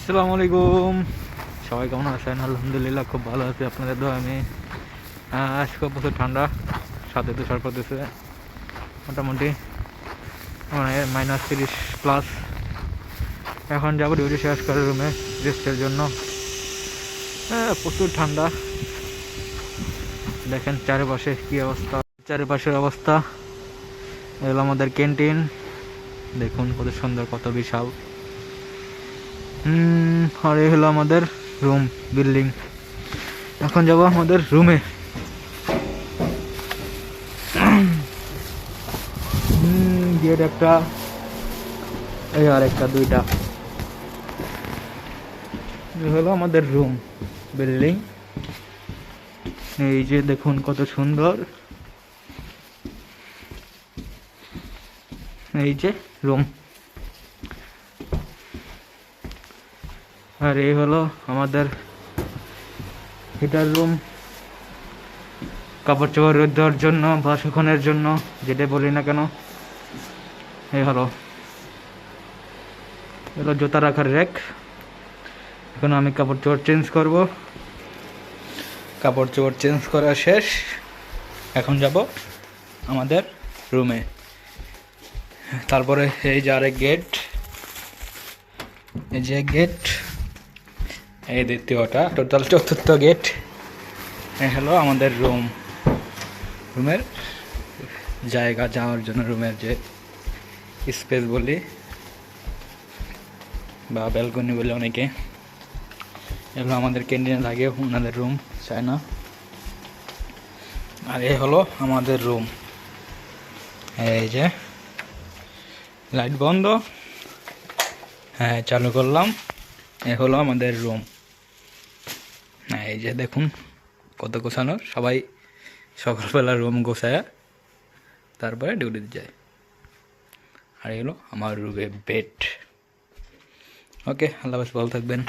আসসালামু আলাইকুম, সবাই কেমন আছেন? আলহামদুলিল্লাহ খুব ভালো আছি আপনাদের দোয়া। আমি আজকে প্রচুর ঠান্ডা, সাথে তুষার পড়তেছে মোটামুটি মানে -30+। এখন যাবো ডিউটি শেষ করে রুমে রেস্টের জন্য। প্রচুর ঠান্ডা, দেখেন চারিপাশে কি অবস্থা, চারিপাশের অবস্থা। এগুলো আমাদের ক্যান্টিন, দেখুন কত সুন্দর, কত বিশাল। আর এই হলো আমাদের রুম বিল্ডিং। এখন যাবো আমাদের রুমে। গেট একটা, এই আর একটা, দুইটা। এই হলো আমাদের রুম বিল্ডিং। এই যে দেখুন কত সুন্দর, এই যে রুম। আর এই হলো আমাদের হিটার রুম, কাপড় চোপড় রোদ দেওয়ার জন্য বা শুকানোর জন্য, যেটা বলি না কেন। এই হলো জুতা রাখার র্যাক। এখন আমি কাপড় চোপড় চেঞ্জ করব। কাপড় চোপড় চেঞ্জ করা শেষ, এখন যাব আমাদের রুমে। তারপরে এই যে আরেক গেট, এই যে গেট, এই দ্বিতীয়টা, টোটাল চতুর্থ গেট। এই হলো আমাদের রুম, রুমের জায়গা যাওয়ার জন্য, রুমের যে স্পেস বলি বা ব্যালকনি বলে অনেকে। এগুলো আমাদের ক্যান্টিনে লাগে, ওনাদের রুম চায় না। আর এই হলো আমাদের রুম। এই যে লাইট বন্ধ, হ্যাঁ চালু করলাম। এই হলো আমাদের রুম। এই যে দেখুন কত গোছানোর, সবাই সকালবেলা রুম গোছায় তারপরে ডিউটিতে যায়। আর এগুলো আমার রুমে বেড। ওকে, আল্লাহ হাফেজ, ভালো থাকবেন।